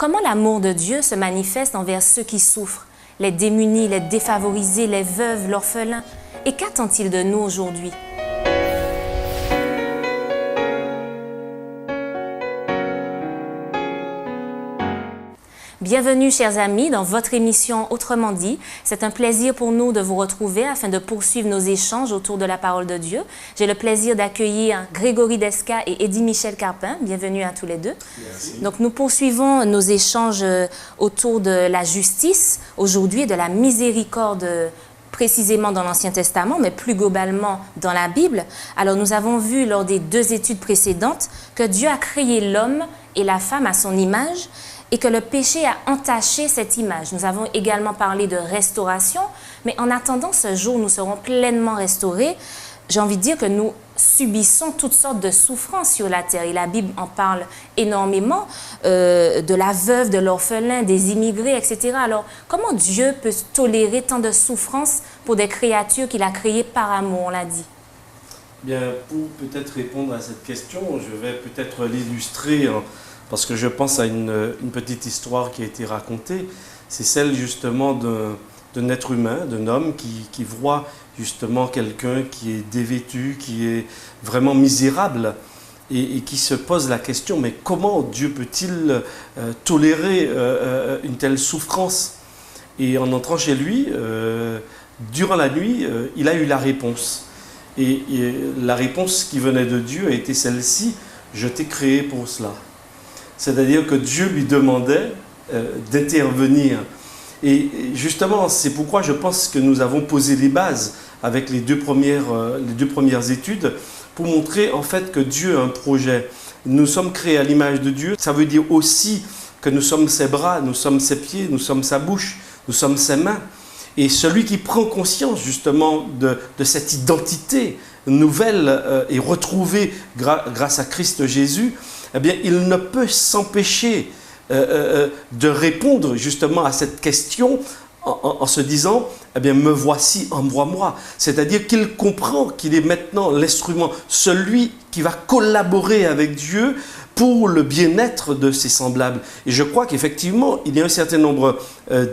comment l'amour de Dieu se manifeste envers ceux qui souffrent, les démunis, les défavorisés, les veuves, l'orphelin. Et qu'attend-il de nous aujourd'hui? Bienvenue, chers amis, dans votre émission Autrement dit. C'est un plaisir pour nous de vous retrouver afin de poursuivre nos échanges autour de la parole de Dieu. J'ai le plaisir d'accueillir Grégory Desca et Eddy Michel Carpin. Bienvenue à tous les deux. Merci. Donc, nous poursuivons nos échanges autour de la justice aujourd'hui et de la miséricorde précisément dans l'Ancien Testament, mais plus globalement dans la Bible. Alors, nous avons vu lors des 2 études précédentes que Dieu a créé l'homme et la femme à son image, et que le péché a entaché cette image. Nous avons également parlé de restauration, mais en attendant ce jour où nous serons pleinement restaurés, j'ai envie de dire que nous subissons toutes sortes de souffrances sur la terre. Et la Bible en parle énormément, de la veuve, de l'orphelin, des immigrés, etc. Alors, comment Dieu peut tolérer tant de souffrances pour des créatures qu'il a créées par amour, on l'a dit? Bien, pour peut-être répondre à cette question, je vais peut-être l'illustrer parce que je pense à une petite histoire qui a été racontée. C'est celle justement d'un être humain, d'un homme qui voit justement quelqu'un qui est dévêtu, qui est vraiment misérable et qui se pose la question, mais comment Dieu peut-il tolérer une telle souffrance? Et en entrant chez lui, durant la nuit, il a eu la réponse. Et la réponse qui venait de Dieu a été celle-ci: je t'ai créé pour cela. C'est-à-dire que Dieu lui demandait d'intervenir. Et justement, c'est pourquoi je pense que nous avons posé les bases avec les deux premières études pour montrer en fait que Dieu a un projet. Nous sommes créés à l'image de Dieu. Ça veut dire aussi que nous sommes ses bras, nous sommes ses pieds, nous sommes sa bouche, nous sommes ses mains. Et celui qui prend conscience justement de cette identité nouvelle et retrouvée grâce à Christ Jésus, eh bien, il ne peut s'empêcher de répondre justement à cette question en se disant, eh bien, me voici, envoie-moi. C'est-à-dire qu'il comprend qu'il est maintenant l'instrument, celui qui va collaborer avec Dieu pour le bien-être de ses semblables. Et je crois qu'effectivement, il y a un certain nombre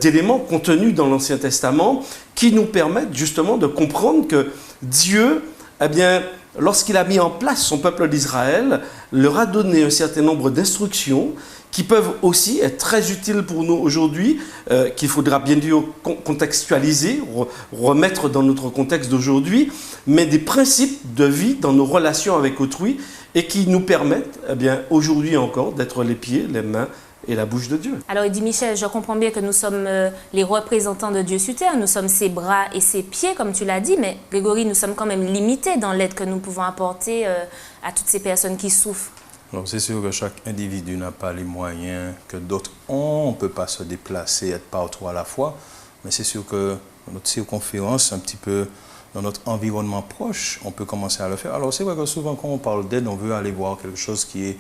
d'éléments contenus dans l'Ancien Testament qui nous permettent justement de comprendre que Dieu, eh bien, lorsqu'il a mis en place son peuple d'Israël, leur a donné un certain nombre d'instructions qui peuvent aussi être très utiles pour nous aujourd'hui, qu'il faudra bien sûr contextualiser, remettre dans notre contexte d'aujourd'hui, mais des principes de vie dans nos relations avec autrui et qui nous permettent, eh bien, aujourd'hui encore, d'être les pieds, les mains et la bouche de Dieu. Alors, Eddy Michel, je comprends bien que nous sommes les représentants de Dieu sur terre, nous sommes ses bras et ses pieds, comme tu l'as dit, mais Grégory, nous sommes quand même limités dans l'aide que nous pouvons apporter à toutes ces personnes qui souffrent. Donc, c'est sûr que chaque individu n'a pas les moyens que d'autres ont. On ne peut pas se déplacer, être partout à la fois. Mais c'est sûr que dans notre circonférence, un petit peu dans notre environnement proche, on peut commencer à le faire. Alors, c'est vrai que souvent, quand on parle d'aide, on veut aller voir quelque chose qui est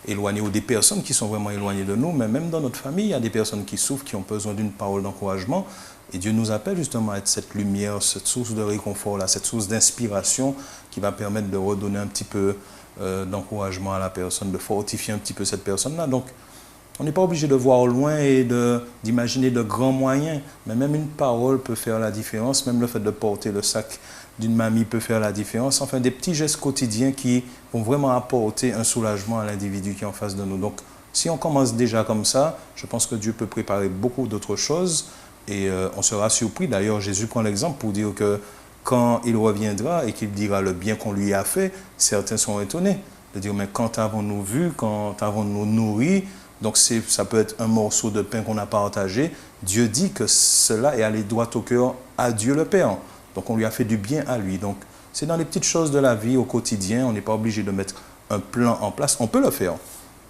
éloigné ou des personnes qui sont vraiment éloignées de nous. Mais même dans notre famille, il y a des personnes qui souffrent, qui ont besoin d'une parole d'encouragement. Et Dieu nous appelle justement à être cette lumière, cette source de réconfort, là, cette source d'inspiration qui va permettre de redonner un petit peu d'encouragement à la personne, de fortifier un petit peu cette personne-là. Donc, on n'est pas obligé de voir loin et d'imaginer de grands moyens, mais même une parole peut faire la différence, même le fait de porter le sac d'une mamie peut faire la différence. Enfin, des petits gestes quotidiens qui vont vraiment apporter un soulagement à l'individu qui est en face de nous. Donc, si on commence déjà comme ça, je pense que Dieu peut préparer beaucoup d'autres choses et on sera surpris. D'ailleurs, Jésus prend l'exemple pour dire que quand il reviendra et qu'il dira le bien qu'on lui a fait, certains sont étonnés de dire, mais quand avons-nous vu, quand avons-nous nourri? Donc ça peut être un morceau de pain qu'on a partagé. Dieu dit que cela est allé droit au cœur à Dieu le Père. Donc on lui a fait du bien à lui. Donc c'est dans les petites choses de la vie au quotidien. On n'est pas obligé de mettre un plan en place. On peut le faire,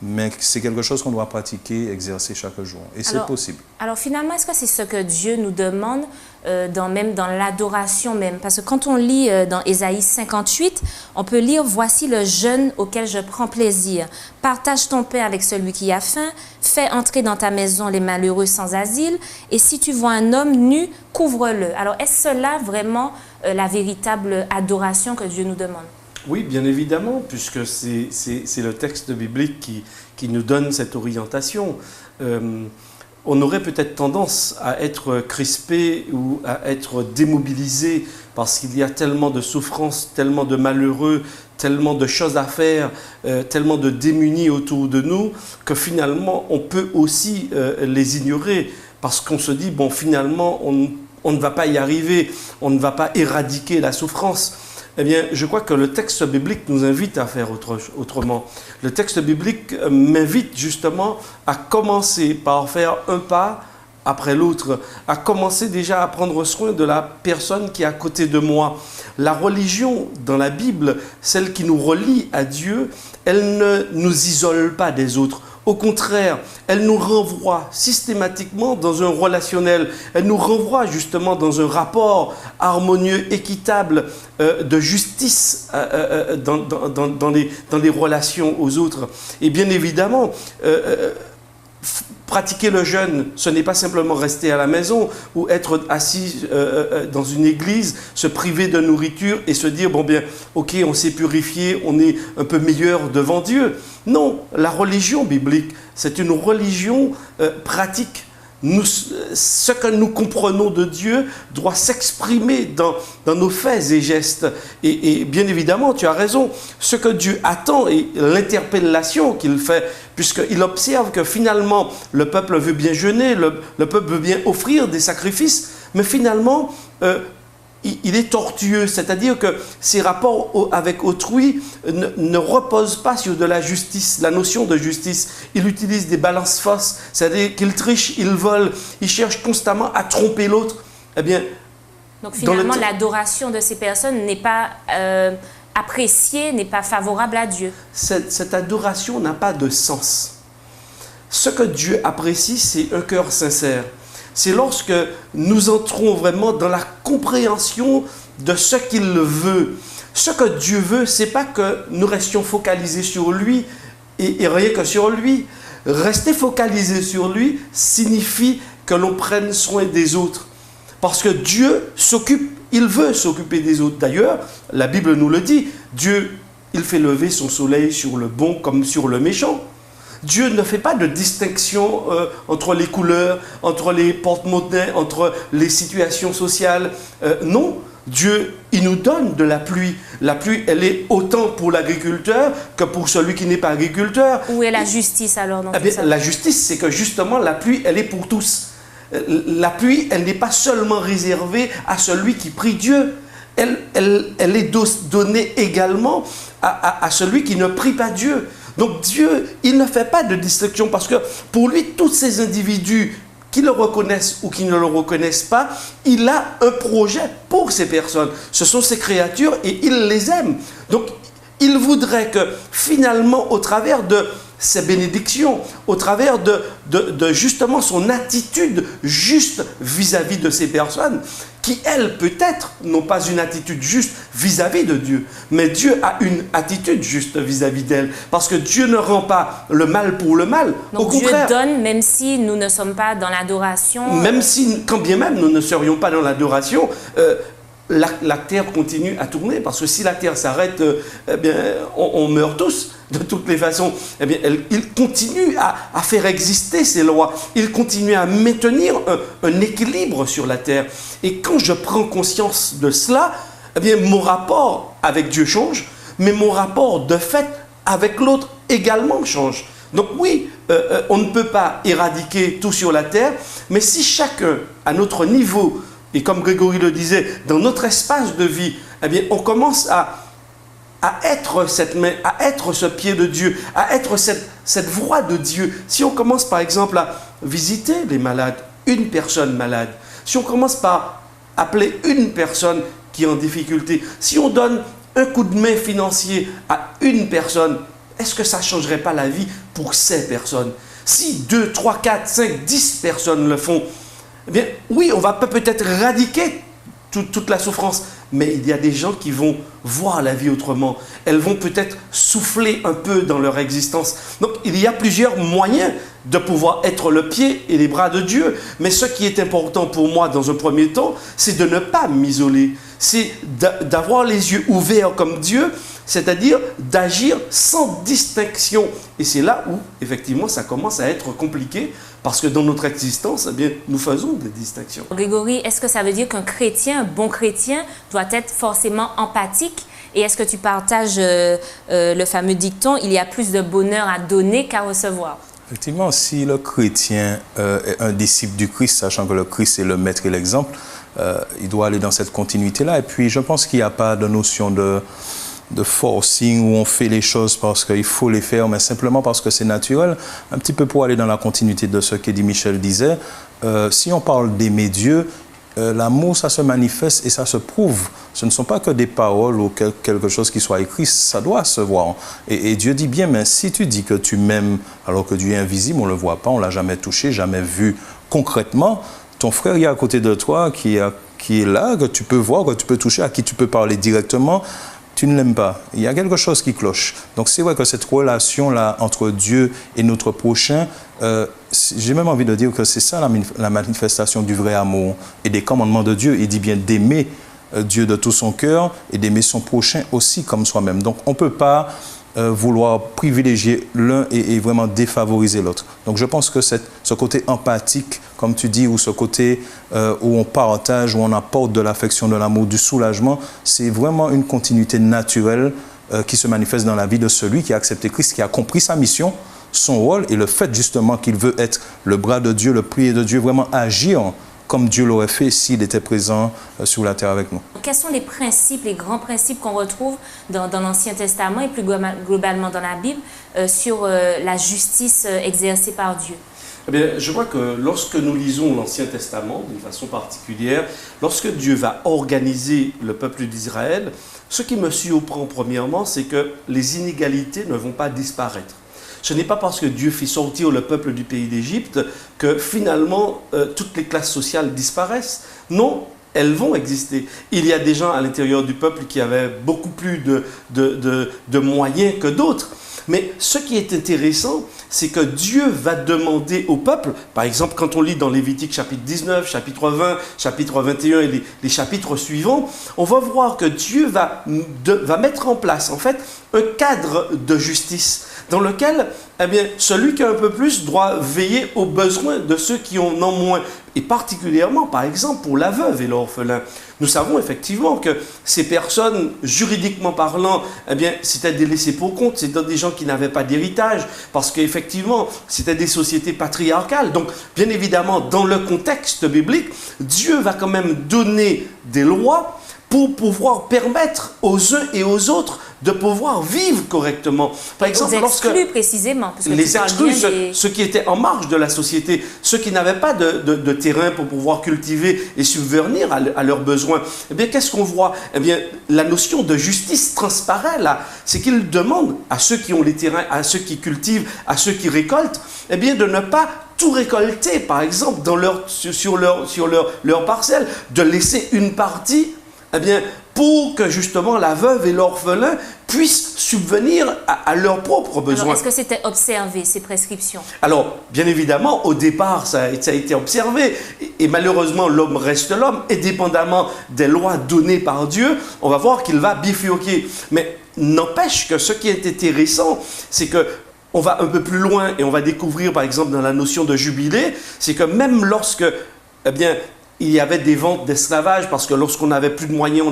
mais c'est quelque chose qu'on doit pratiquer, exercer chaque jour. Et c'est possible. Alors finalement, est-ce que c'est ce que Dieu nous demande, même dans l'adoration même? Parce que quand on lit dans Ésaïe 58, on peut lire « Voici le jeûne auquel je prends plaisir. Partage ton pain avec celui qui a faim. Fais entrer dans ta maison les malheureux sans asile. Et si tu vois un homme nu, couvre-le. » Alors est-ce cela vraiment la véritable adoration que Dieu nous demande? Oui, bien évidemment, puisque c'est le texte biblique qui nous donne cette orientation. On aurait peut-être tendance à être crispé ou à être démobilisé parce qu'il y a tellement de souffrances, tellement de malheureux, tellement de choses à faire, tellement de démunis autour de nous, que finalement on peut aussi les ignorer parce qu'on se dit, bon, finalement on ne va pas y arriver, on ne va pas éradiquer la souffrance. Eh bien, je crois que le texte biblique nous invite à faire autrement. Le texte biblique m'invite justement à commencer par faire un pas après l'autre, à commencer déjà à prendre soin de la personne qui est à côté de moi. La religion dans la Bible, celle qui nous relie à Dieu, elle ne nous isole pas des autres. Au contraire, elle nous renvoie systématiquement dans un relationnel. Elle nous renvoie justement dans un rapport harmonieux, équitable, de justice dans les relations aux autres. Et bien évidemment, pratiquer le jeûne, ce n'est pas simplement rester à la maison ou être assis dans une église, se priver de nourriture et se dire, bon bien, ok, on s'est purifié, on est un peu meilleur devant Dieu. Non, la religion biblique, c'est une religion pratique. Ce que nous comprenons de Dieu doit s'exprimer dans nos faits et gestes. Et bien évidemment, tu as raison, ce que Dieu attend et l'interpellation qu'il fait, puisqu'il observe que finalement, le peuple veut bien jeûner, le peuple veut bien offrir des sacrifices, mais finalement, il est tortueux, c'est-à-dire que ses rapports avec autrui ne reposent pas sur de la justice, la notion de justice. Il utilise des balances fausses, c'est-à-dire qu'il triche, il vole, il cherche constamment à tromper l'autre. Eh bien, donc finalement, l'adoration de ces personnes n'est pas appréciée, n'est pas favorable à Dieu. Cette adoration n'a pas de sens. Ce que Dieu apprécie, c'est un cœur sincère. C'est lorsque nous entrons vraiment dans la compréhension de ce qu'il veut. Ce que Dieu veut, ce n'est pas que nous restions focalisés sur lui et rien que sur lui. Rester focalisé sur lui signifie que l'on prenne soin des autres. Parce que Dieu s'occupe, il veut s'occuper des autres. D'ailleurs, la Bible nous le dit, Dieu, il fait lever son soleil sur le bon comme sur le méchant. Dieu ne fait pas de distinction entre les couleurs, entre les porte-monnaies, entre les situations sociales. Non, Dieu, il nous donne de la pluie. La pluie, elle est autant pour l'agriculteur que pour celui qui n'est pas agriculteur. Où est la justice alors dans tout ça? La justice, c'est que justement, la pluie, elle est pour tous. La pluie, elle n'est pas seulement réservée à celui qui prie Dieu. Elle est donnée également à celui qui ne prie pas Dieu. Donc Dieu, il ne fait pas de distinction parce que pour lui, tous ces individus qui le reconnaissent ou qui ne le reconnaissent pas, il a un projet pour ces personnes. Ce sont ses créatures et il les aime. Donc il voudrait que finalement, au travers de ses bénédictions, au travers de justement son attitude juste vis-à-vis de ces personnes, qui, elles, peut-être, n'ont pas une attitude juste vis-à-vis de Dieu. Mais Dieu a une attitude juste vis-à-vis d'elles. Parce que Dieu ne rend pas le mal pour le mal. Donc au contraire, Dieu donne même si nous ne sommes pas dans l'adoration. Même si, quand bien même nous ne serions pas dans l'adoration, la terre continue à tourner. Parce que si la terre s'arrête, eh bien, on meurt tous. De toutes les façons, eh bien, il continue à faire exister ces lois. Il continue à maintenir un équilibre sur la terre. Et quand je prends conscience de cela, eh bien, mon rapport avec Dieu change, mais mon rapport de fait avec l'autre également change. Donc oui, on ne peut pas éradiquer tout sur la terre, mais si chacun, à notre niveau, et comme Grégory le disait, dans notre espace de vie, eh bien, on commence à être cette main, à être ce pied de Dieu, à être cette voix de Dieu. Si on commence par exemple à visiter les malades, une personne malade, si on commence par appeler une personne qui est en difficulté, si on donne un coup de main financier à une personne, est-ce que ça ne changerait pas la vie pour ces personnes? Si 2, 3, 4, 5, 10 personnes le font, eh bien oui, on va peut-être éradiquer toute la souffrance, mais il y a des gens qui vont voir la vie autrement. Elles vont peut-être souffler un peu dans leur existence. Donc, il y a plusieurs moyens de pouvoir être le pied et les bras de Dieu. Mais ce qui est important pour moi, dans un premier temps, c'est de ne pas m'isoler. C'est d'avoir les yeux ouverts comme Dieu c'est-à-dire d'agir sans distinction. Et c'est là où, effectivement, ça commence à être compliqué, parce que dans notre existence, eh bien, nous faisons des distinctions. Grégory, est-ce que ça veut dire qu'un chrétien, un bon chrétien, doit être forcément empathique? Et est-ce que tu partages le fameux dicton « Il y a plus de bonheur à donner qu'à recevoir » ? Effectivement, si le chrétien est un disciple du Christ, sachant que le Christ est le maître et l'exemple, il doit aller dans cette continuité-là. Et puis, je pense qu'il n'y a pas de notion de forcing où on fait les choses parce qu'il faut les faire, mais simplement parce que c'est naturel. Un petit peu pour aller dans la continuité de ce qu'Eddie Michel disait, si on parle d'aimer Dieu, l'amour, ça se manifeste et ça se prouve. Ce ne sont pas que des paroles ou quelque chose qui soit écrit, ça doit se voir. Et Dieu dit bien, mais si tu dis que tu m'aimes alors que Dieu est invisible, on ne le voit pas, on ne l'a jamais touché, jamais vu concrètement, ton frère il est à côté de toi qui est là, que tu peux voir, que tu peux toucher, à qui tu peux parler directement, tu ne l'aimes pas. Il y a quelque chose qui cloche. Donc c'est vrai que cette relation-là entre Dieu et notre prochain, j'ai même envie de dire que c'est ça la manifestation du vrai amour et des commandements de Dieu. Il dit bien d'aimer Dieu de tout son cœur et d'aimer son prochain aussi comme soi-même. Donc on ne peut pas vouloir privilégier l'un et vraiment défavoriser l'autre. Donc je pense que ce côté empathique, comme tu dis, ou ce côté où on partage, où on apporte de l'affection, de l'amour, du soulagement, c'est vraiment une continuité naturelle qui se manifeste dans la vie de celui qui a accepté Christ, qui a compris sa mission, son rôle et le fait justement qu'il veut être le bras de Dieu, le pied de Dieu, vraiment agir comme Dieu l'aurait fait s'il était présent sur la terre avec nous. Quels sont les principes, les grands principes qu'on retrouve dans l'Ancien Testament et plus globalement dans la Bible sur la justice exercée par Dieu? Eh bien, je vois que lorsque nous lisons l'Ancien Testament, d'une façon particulière, lorsque Dieu va organiser le peuple d'Israël, ce qui me surprend premièrement, c'est que les inégalités ne vont pas disparaître. Ce n'est pas parce que Dieu fait sortir le peuple du pays d'Égypte que finalement toutes les classes sociales disparaissent. Non, elles vont exister. Il y a des gens à l'intérieur du peuple qui avaient beaucoup plus de moyens que d'autres. Mais ce qui est intéressant, c'est que Dieu va demander au peuple, par exemple quand on lit dans Lévitique chapitre 19, chapitre 20, chapitre 21 et les chapitres suivants, on va voir que Dieu va mettre en place en fait un cadre de justice dans lequel eh bien, celui qui a un peu plus doit veiller aux besoins de ceux qui en ont moins. Et particulièrement, par exemple, pour la veuve et l'orphelin. Nous savons effectivement que ces personnes, juridiquement parlant, eh bien, c'était des laissés pour compte, c'était des gens qui n'avaient pas d'héritage, parce qu'effectivement, c'était des sociétés patriarcales. Donc, bien évidemment, dans le contexte biblique, Dieu va quand même donner des lois pour pouvoir permettre aux uns et aux autres de pouvoir vivre correctement. Par exemple, précisément, parce que les exclus, ceux qui étaient en marge de la société, ceux qui n'avaient pas de terrain pour pouvoir cultiver et subvenir à leurs besoins, eh bien, qu'est-ce qu'on voit? Eh bien, la notion de justice transparaît là. C'est qu'il demande à ceux qui ont les terrains, à ceux qui cultivent, à ceux qui récoltent, eh bien, de ne pas tout récolter, par exemple, sur leur parcelle, de laisser une partie eh bien, pour que justement la veuve et l'orphelin puissent subvenir à leurs propres besoins. Alors, est-ce que c'était observé, ces prescriptions? Alors, bien évidemment, au départ, ça a été observé. Et malheureusement, l'homme reste l'homme. Et dépendamment des lois données par Dieu, on va voir qu'il va bifurquer. Mais n'empêche que ce qui est intéressant, c'est que on va un peu plus loin et on va découvrir, par exemple, dans la notion de jubilé, c'est que même lorsque, eh bien, il y avait des ventes d'esclavage parce que lorsqu'on n'avait plus de moyens,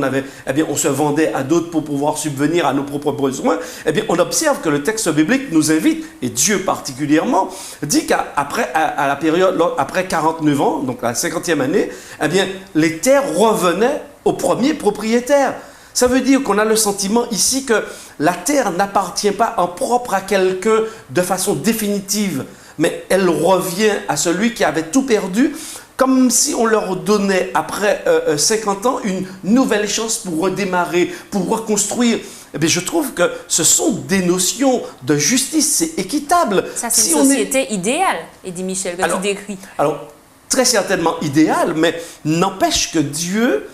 on se vendait à d'autres pour pouvoir subvenir à nos propres besoins. Eh bien, on observe que le texte biblique nous invite, et Dieu particulièrement, dit qu'après à la période, après 49 ans, donc la 50e année, eh bien, les terres revenaient aux premiers propriétaires. Ça veut dire qu'on a le sentiment ici que la terre n'appartient pas en propre à quelqu'un de façon définitive, mais elle revient à celui qui avait tout perdu, comme si on leur donnait, après 50 ans, une nouvelle chance pour redémarrer, pour reconstruire. Eh bien, je trouve que ce sont des notions de justice, c'est équitable. Ça, c'est une société idéale, Eddie Michel, que tu décris. Alors, très certainement idéale, mais n'empêche que Dieu,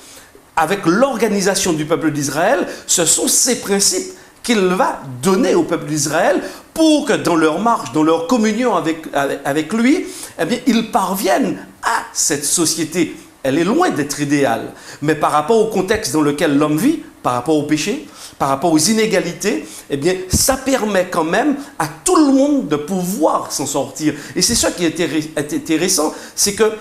avec l'organisation du peuple d'Israël, ce sont ces principes qu'il va donner au peuple d'Israël pour que dans leur marche, dans leur communion avec lui, eh bien, ils parviennent à cette société. Elle est loin d'être idéale, mais par rapport au contexte dans lequel l'homme vit, par rapport au péché, par rapport aux inégalités, eh bien, ça permet quand même à tout le monde de pouvoir s'en sortir. Et c'est ça qui est intéressant, c'est que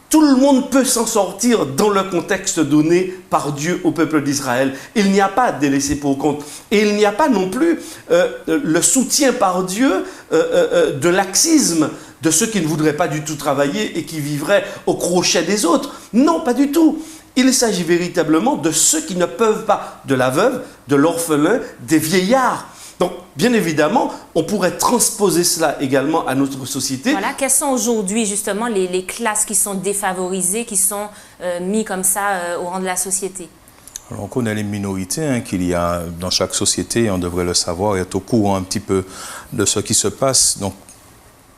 tout le monde peut s'en sortir dans le contexte donné par Dieu au peuple d'Israël. Il n'y a pas de délaissé pour compte. Et il n'y a pas non plus le soutien par Dieu de laxisme de ceux qui ne voudraient pas du tout travailler et qui vivraient au crochet des autres. Non, pas du tout. Il s'agit véritablement de ceux qui ne peuvent pas, de la veuve, de l'orphelin, des vieillards. Donc, bien évidemment, on pourrait transposer cela également à notre société. Voilà, quelles sont aujourd'hui justement les classes qui sont défavorisées, qui sont mises comme ça au rang de la société? Alors, on connaît les minorités qu'il y a dans chaque société, on devrait le savoir, et être au courant un petit peu de ce qui se passe. Donc,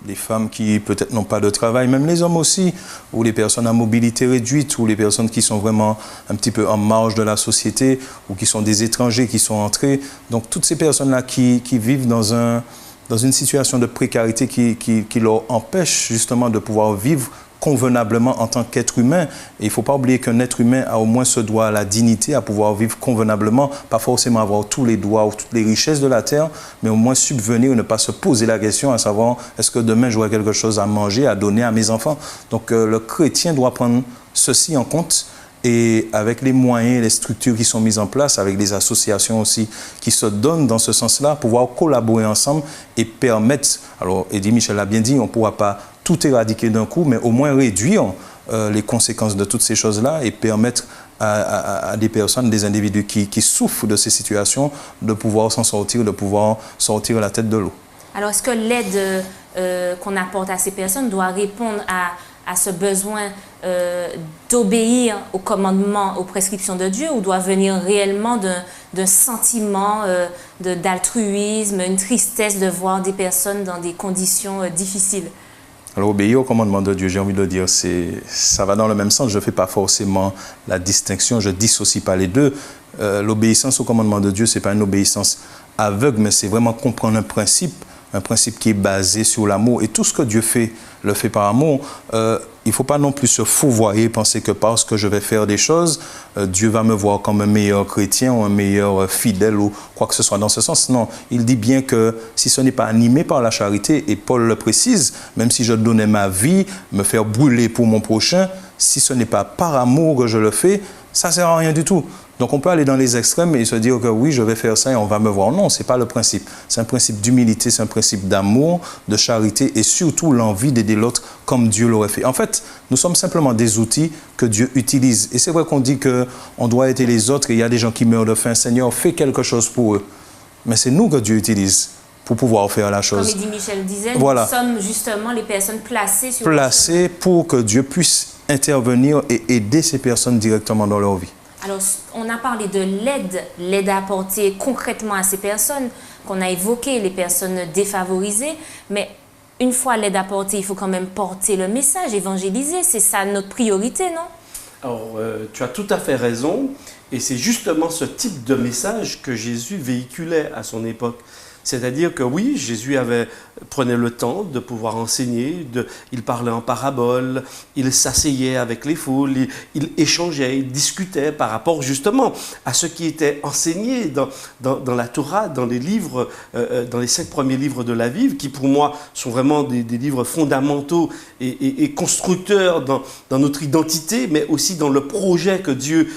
les femmes qui peut-être n'ont pas de travail, même les hommes aussi, ou les personnes à mobilité réduite, ou les personnes qui sont vraiment un petit peu en marge de la société, ou qui sont des étrangers qui sont entrés. Donc toutes ces personnes-là qui vivent dans une situation de précarité qui leur empêche justement de pouvoir vivre convenablement en tant qu'être humain. Et il ne faut pas oublier qu'un être humain a au moins ce droit à la dignité, à pouvoir vivre convenablement, pas forcément avoir tous les droits ou toutes les richesses de la terre, mais au moins subvenir et ne pas se poser la question à savoir est-ce que demain j'aurai quelque chose à manger, à donner à mes enfants. Donc le chrétien doit prendre ceci en compte. Et avec les moyens, les structures qui sont mises en place, avec les associations aussi qui se donnent dans ce sens-là, pouvoir collaborer ensemble et permettre, alors Eddie Michel l'a bien dit, on ne pourra pas tout éradiquer d'un coup, mais au moins réduire les conséquences de toutes ces choses-là et permettre à des personnes, des individus qui souffrent de ces situations, de pouvoir s'en sortir, de pouvoir sortir la tête de l'eau. Alors, est-ce que l'aide qu'on apporte à ces personnes doit répondre à ce besoin d'obéir aux commandements, aux prescriptions de Dieu, ou doit venir réellement d'un sentiment d'altruisme, une tristesse de voir des personnes dans des conditions difficiles? Alors, obéir au commandement de Dieu, j'ai envie de dire, ça va dans le même sens. Je ne fais pas forcément la distinction, je ne dissocie pas les deux. L'obéissance au commandement de Dieu, ce n'est pas une obéissance aveugle, mais c'est vraiment comprendre un principe qui est basé sur l'amour. Et tout ce que Dieu fait, le fait par amour. Il ne faut pas non plus se fourvoyer, penser que parce que je vais faire des choses, Dieu va me voir comme un meilleur chrétien ou un meilleur fidèle ou quoi que ce soit dans ce sens. Non, il dit bien que si ce n'est pas animé par la charité, et Paul le précise, même si je donnais ma vie, me faire brûler pour mon prochain, si ce n'est pas par amour que je le fais, ça ne sert à rien du tout. Donc on peut aller dans les extrêmes et se dire que oui, je vais faire ça et on va me voir. Non, ce n'est pas le principe. C'est un principe d'humilité, c'est un principe d'amour, de charité et surtout l'envie d'aider l'autre comme Dieu l'aurait fait. En fait, nous sommes simplement des outils que Dieu utilise. Et c'est vrai qu'on dit qu'on doit aider les autres et il y a des gens qui meurent de faim. Seigneur, fais quelque chose pour eux. Mais c'est nous que Dieu utilise pour pouvoir faire la chose. Comme Eddie Michel disait, voilà. Nous sommes justement les personnes placées sur placées pour que Dieu puisse intervenir et aider ces personnes directement dans leur vie. Alors, on a parlé de l'aide apportée concrètement à ces personnes, qu'on a évoqué, les personnes défavorisées, mais une fois l'aide apportée, il faut quand même porter le message, évangéliser, c'est ça notre priorité, non? Alors, tu as tout à fait raison, et c'est justement ce type de message que Jésus véhiculait à son époque. C'est-à-dire que oui, Jésus prenait le temps de pouvoir enseigner, il parlait en parabole, il s'asseyait avec les foules, il échangeait, il discutait par rapport justement à ce qui était enseigné dans la Torah, dans les livres, dans les 5 premiers livres de la Bible, qui pour moi sont vraiment des livres fondamentaux et constructeurs dans notre identité, mais aussi dans le projet que Dieu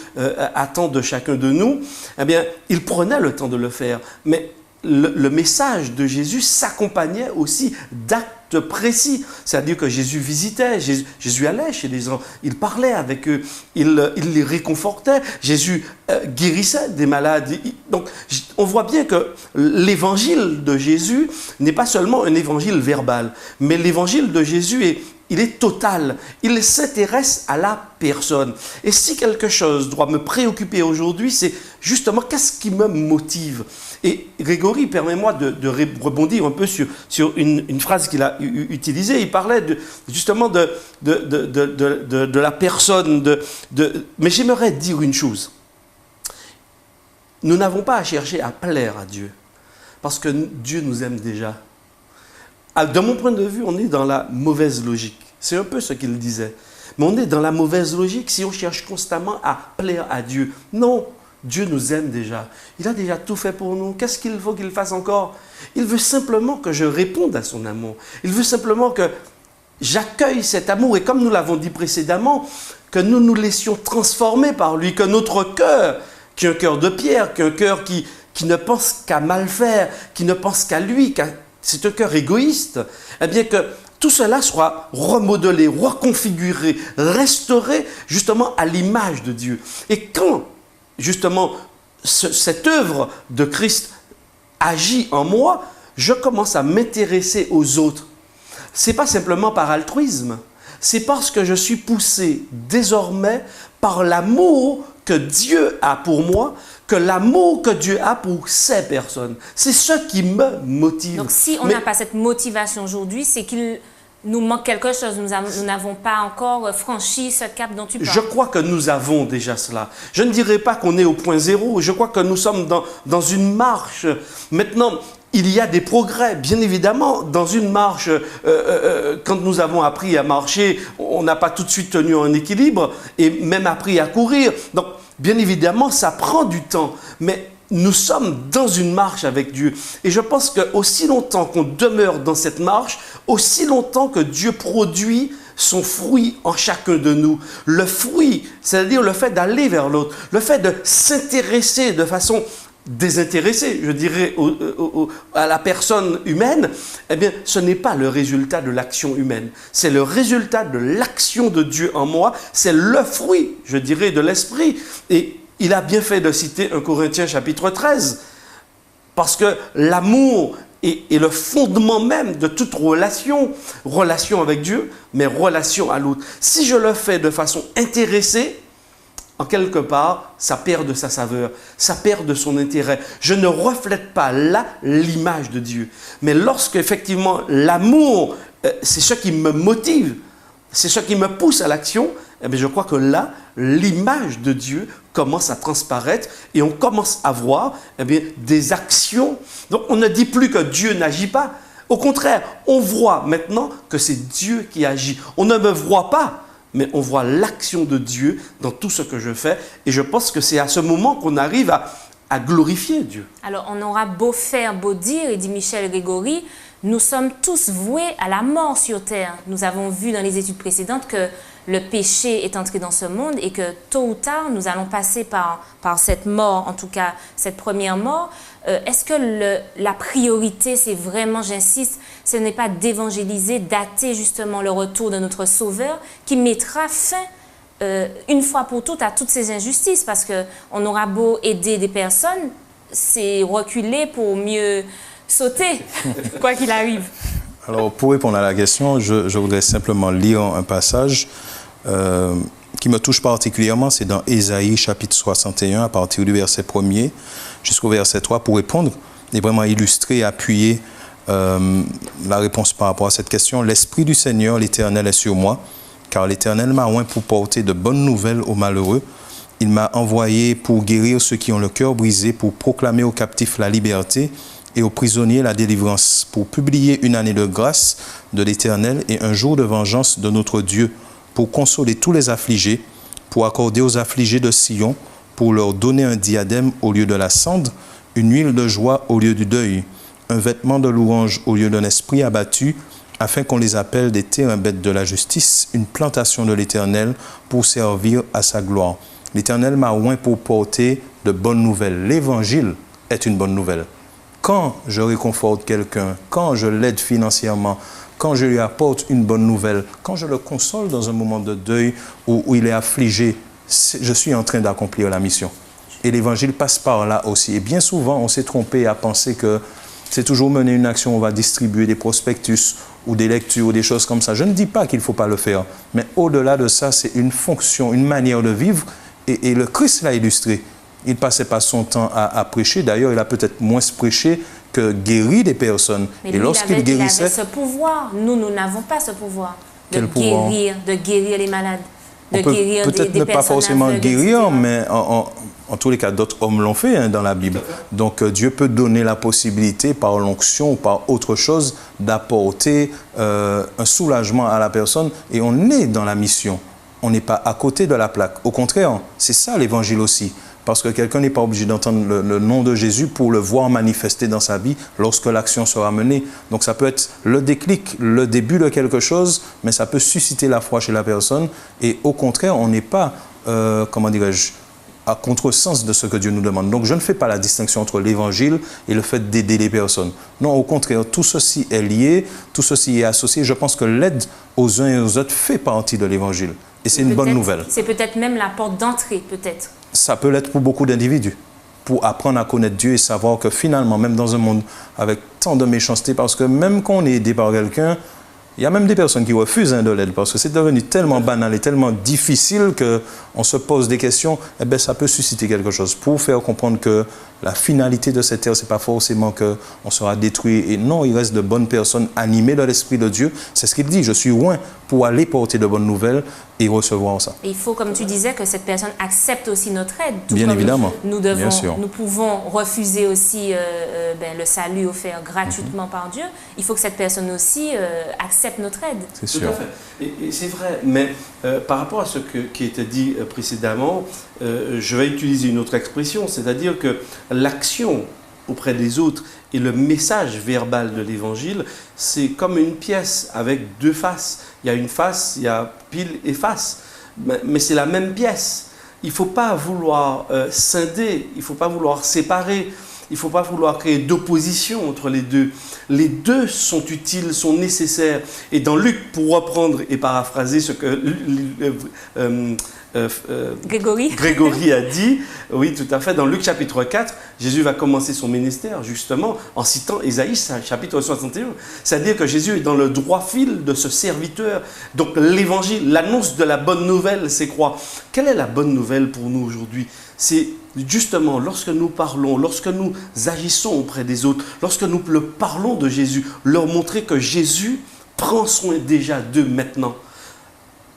attend de chacun de nous. Eh bien, il prenait le temps de le faire, mais le message de Jésus s'accompagnait aussi d'actes précis. C'est-à-dire que Jésus visitait, Jésus allait chez les gens, il parlait avec eux, il les réconfortait, Jésus guérissait des malades. Donc, on voit bien que l'évangile de Jésus n'est pas seulement un évangile verbal, mais l'évangile de Jésus il est total, il s'intéresse à la personne. Et si quelque chose doit me préoccuper aujourd'hui, c'est justement qu'est-ce qui me motive. Et Grégory, permets-moi de rebondir un peu sur une phrase qu'il a utilisée. Il parlait justement de la personne. Mais j'aimerais dire une chose. Nous n'avons pas à chercher à plaire à Dieu, parce que Dieu nous aime déjà. De mon point de vue, on est dans la mauvaise logique. C'est un peu ce qu'il disait. Mais on est dans la mauvaise logique si on cherche constamment à plaire à Dieu. Non, Dieu nous aime déjà. Il a déjà tout fait pour nous. Qu'est-ce qu'il faut qu'il fasse encore? Il veut simplement que je réponde à son amour. Il veut simplement que j'accueille cet amour. Et comme nous l'avons dit précédemment, que nous nous laissions transformer par lui, que notre cœur, qui est un cœur de pierre, qui est un cœur qui ne pense qu'à mal faire, qui ne pense qu'à lui, c'est un cœur égoïste, eh bien que tout cela soit remodelé, reconfiguré, restauré justement à l'image de Dieu. Et quand justement cette œuvre de Christ agit en moi, je commence à m'intéresser aux autres. Ce n'est pas simplement par altruisme, c'est parce que je suis poussé désormais par l'amour que Dieu a pour moi, que l'amour que Dieu a pour ces personnes. C'est ce qui me motive. Donc si on n'a pas cette motivation aujourd'hui, c'est qu'il nous manque quelque chose. Nous n'avons pas encore franchi ce cap dont tu parles. Je crois que nous avons déjà cela. Je ne dirais pas qu'on est au point zéro. Je crois que nous sommes dans une marche. Maintenant, il y a des progrès, bien évidemment, dans une marche. Quand nous avons appris à marcher, on n'a pas tout de suite tenu en équilibre et même appris à courir. Donc, bien évidemment, ça prend du temps. Mais nous sommes dans une marche avec Dieu. Et je pense qu'aussi longtemps qu'on demeure dans cette marche, aussi longtemps que Dieu produit son fruit en chacun de nous. Le fruit, c'est-à-dire le fait d'aller vers l'autre, le fait de s'intéresser de façon désintéressée, je dirais, à la personne humaine, eh bien, ce n'est pas le résultat de l'action humaine. C'est le résultat de l'action de Dieu en moi. C'est le fruit, je dirais, de l'esprit. Et il a bien fait de citer 1 Corinthiens chapitre 13, parce que l'amour est le fondement même de toute relation avec Dieu, mais relation à l'autre. Si je le fais de façon intéressée, en quelque part, ça perd de sa saveur, ça perd de son intérêt. Je ne reflète pas là l'image de Dieu. Mais lorsque effectivement l'amour, c'est ce qui me motive, c'est ce qui me pousse à l'action, eh bien, je crois que là, l'image de Dieu commence à transparaître et on commence à voir eh bien, des actions. Donc, on ne dit plus que Dieu n'agit pas. Au contraire, on voit maintenant que c'est Dieu qui agit. On ne me voit pas, mais on voit l'action de Dieu dans tout ce que je fais. Et je pense que c'est à ce moment qu'on arrive à glorifier Dieu. Alors, on aura beau faire, beau dire, et dit Michel Grégory, nous sommes tous voués à la mort sur terre. Nous avons vu dans les études précédentes que le péché est entré dans ce monde et que tôt ou tard, nous allons passer par cette mort, en tout cas cette première mort. Est-ce que la priorité, c'est vraiment, j'insiste, ce n'est pas d'évangéliser, dater justement le retour de notre Sauveur qui mettra fin une fois pour toutes à toutes ces injustices, parce qu'on aura beau aider des personnes, c'est reculer pour mieux sauter, quoi qu'il arrive. Alors, pour répondre à la question, je voudrais simplement lire un passage qui me touche particulièrement. C'est dans Ésaïe, chapitre 61, à partir du verset 1er jusqu'au verset 3, pour répondre et vraiment illustrer et appuyer la réponse par rapport à cette question. « L'Esprit du Seigneur, l'Éternel, est sur moi, car l'Éternel m'a oint pour porter de bonnes nouvelles aux malheureux. Il m'a envoyé pour guérir ceux qui ont le cœur brisé, pour proclamer aux captifs la liberté et aux prisonniers la délivrance, pour publier une année de grâce de l'Éternel et un jour de vengeance de notre Dieu, pour consoler tous les affligés, pour accorder aux affligés de Sion, pour leur donner un diadème au lieu de la cendre, une huile de joie au lieu du deuil, un vêtement de louange au lieu d'un esprit abattu, afin qu'on les appelle des terrains-bêtes de la justice, une plantation de l'Éternel pour servir à sa gloire. L'Éternel m'a oint pour porter de bonnes nouvelles. L'Évangile est une bonne nouvelle. Quand je réconforte quelqu'un, quand je l'aide financièrement, quand je lui apporte une bonne nouvelle, quand je le console dans un moment de deuil où il est affligé, je suis en train d'accomplir la mission. Et l'Évangile passe par là aussi. Et bien souvent, on s'est trompé à penser que c'est toujours mener une action, on va distribuer des prospectus ou des lectures ou des choses comme ça. Je ne dis pas qu'il ne faut pas le faire, mais au-delà de ça, c'est une fonction, une manière de vivre. Et le Christ l'a illustré. Il ne passait pas son temps à prêcher. D'ailleurs, il a peut-être moins prêché que guéri des personnes. Mais lui, lorsqu'il guérissait... il avait ce pouvoir. Nous n'avons pas ce pouvoir de Quel guérir les malades, de guérir des personnes. Peut-être ne pas forcément guérir, mais en tous les cas, d'autres hommes l'ont fait dans la Bible. Donc, Dieu peut donner la possibilité, par l'onction ou par autre chose, d'apporter un soulagement à la personne. Et on est dans la mission. On n'est pas à côté de la plaque. Au contraire, c'est ça l'Évangile aussi. Parce que quelqu'un n'est pas obligé d'entendre le nom de Jésus pour le voir manifester dans sa vie lorsque l'action sera menée. Donc ça peut être le déclic, le début de quelque chose, mais ça peut susciter la foi chez la personne. Et au contraire, on n'est pas, comment dirais-je, à contresens de ce que Dieu nous demande. Donc je ne fais pas la distinction entre l'évangile et le fait d'aider les personnes. Non, au contraire, tout ceci est lié, tout ceci est associé. Je pense que l'aide aux uns et aux autres fait partie de l'évangile. Et c'est une bonne nouvelle. C'est peut-être même la porte d'entrée, peut-être. Ça peut l'être pour beaucoup d'individus, pour apprendre à connaître Dieu et savoir que finalement, même dans un monde avec tant de méchanceté, parce que même quand on est aidé par quelqu'un, il y a même des personnes qui refusent de l'aide parce que c'est devenu tellement banal et tellement difficile qu'on se pose des questions. Eh bien, ça peut susciter quelque chose pour faire comprendre que la finalité de cette terre, ce n'est pas forcément qu'on sera détruit. Et non, il reste de bonnes personnes animées de l'Esprit de Dieu. C'est ce qu'il dit. Je suis loin pour aller porter de bonnes nouvelles et recevoir ça. Et il faut, comme tu disais, que cette personne accepte aussi notre aide. Tout bien comme évidemment. Nous pouvons refuser aussi le salut offert gratuitement par Dieu. Il faut que cette personne aussi accepte notre aide. C'est sûr. Tout à fait. Et c'est vrai, mais par rapport à ce qui était dit précédemment, je vais utiliser une autre expression, c'est-à-dire que l'action auprès des autres et le message verbal de l'évangile, c'est comme une pièce avec deux faces. Il y a une face, il y a pile et face, mais c'est la même pièce. Il ne faut pas vouloir scinder, il ne faut pas vouloir séparer, il ne faut pas vouloir créer d'opposition entre les deux. Les deux sont utiles, sont nécessaires. Et dans Luc, pour reprendre et paraphraser ce que Grégory a dit, oui, tout à fait, dans Luc chapitre 4, Jésus va commencer son ministère justement en citant Ésaïe chapitre 61. C'est-à-dire que Jésus est dans le droit fil de ce serviteur. Donc l'évangile, l'annonce de la bonne nouvelle, c'est quoi? Quelle est la bonne nouvelle pour nous aujourd'hui? C'est justement lorsque nous parlons, lorsque nous agissons auprès des autres, lorsque nous leur parlons de Jésus, leur montrer que Jésus prend soin déjà d'eux maintenant.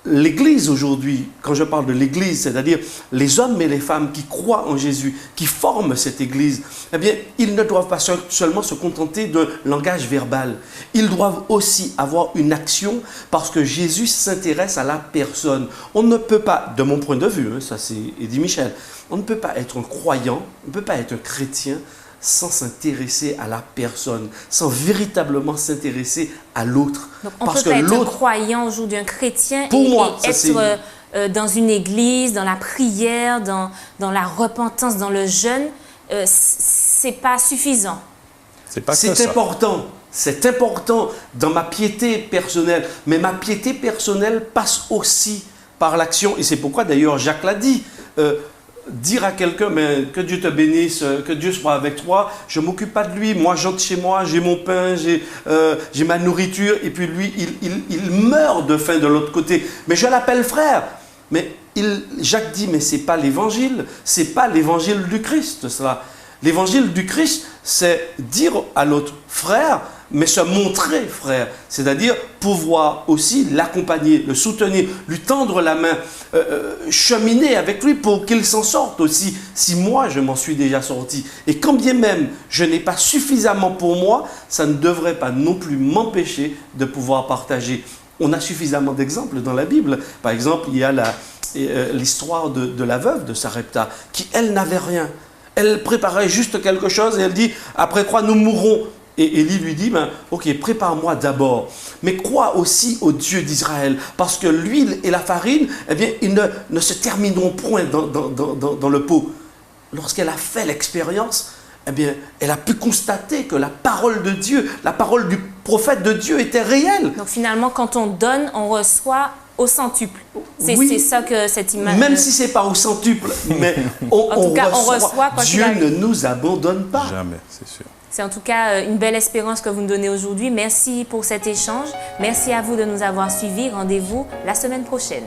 L'Église aujourd'hui, quand je parle de l'Église, c'est-à-dire les hommes et les femmes qui croient en Jésus, qui forment cette Église, eh bien, ils ne doivent pas seulement se contenter d'un langage verbal. Ils doivent aussi avoir une action parce que Jésus s'intéresse à la personne. On ne peut pas, de mon point de vue, ça c'est Eddie Michel, on ne peut pas être un croyant, on ne peut pas être un chrétien sans s'intéresser à la personne, sans véritablement s'intéresser à l'autre. Donc on peut pas être un croyant aujourd'hui, un chrétien, pour moi, être dans une église, dans la prière, dans la repentance, dans le jeûne, c'est pas suffisant. C'est important. C'est important dans ma piété personnelle, mais ma piété personnelle passe aussi par l'action, et c'est pourquoi d'ailleurs Jacques l'a dit. Dire à quelqu'un, mais que Dieu te bénisse, que Dieu soit avec toi, je ne m'occupe pas de lui, moi j'entre chez moi, j'ai mon pain, j'ai ma nourriture, et puis lui, il meurt de faim de l'autre côté. Mais je l'appelle frère. Mais Jacques dit, mais ce n'est pas l'évangile, ce n'est pas l'évangile du Christ, cela. L'évangile du Christ, c'est dire à l'autre frère, mais se montrer frère, c'est-à-dire pouvoir aussi l'accompagner, le soutenir, lui tendre la main, cheminer avec lui pour qu'il s'en sorte aussi, si moi je m'en suis déjà sorti. Et quand bien même je n'ai pas suffisamment pour moi, ça ne devrait pas non plus m'empêcher de pouvoir partager. On a suffisamment d'exemples dans la Bible. Par exemple, il y a l'histoire de la veuve de Sarepta, qui elle n'avait rien. Elle préparait juste quelque chose et elle dit, après quoi nous mourrons. Et Élie lui dit, ok, prépare-moi d'abord, mais crois aussi au Dieu d'Israël, parce que l'huile et la farine, eh bien, ils ne se termineront point dans le pot. Lorsqu'elle a fait l'expérience, eh bien, elle a pu constater que la parole de Dieu, la parole du prophète de Dieu était réelle. Donc finalement, quand on donne, on reçoit au centuple. C'est ça que cette image... Même si ce n'est pas au centuple, mais on reçoit. Dieu ne nous abandonne pas. Jamais, c'est sûr. C'est en tout cas une belle espérance que vous nous donnez aujourd'hui. Merci pour cet échange. Merci à vous de nous avoir suivis. Rendez-vous la semaine prochaine.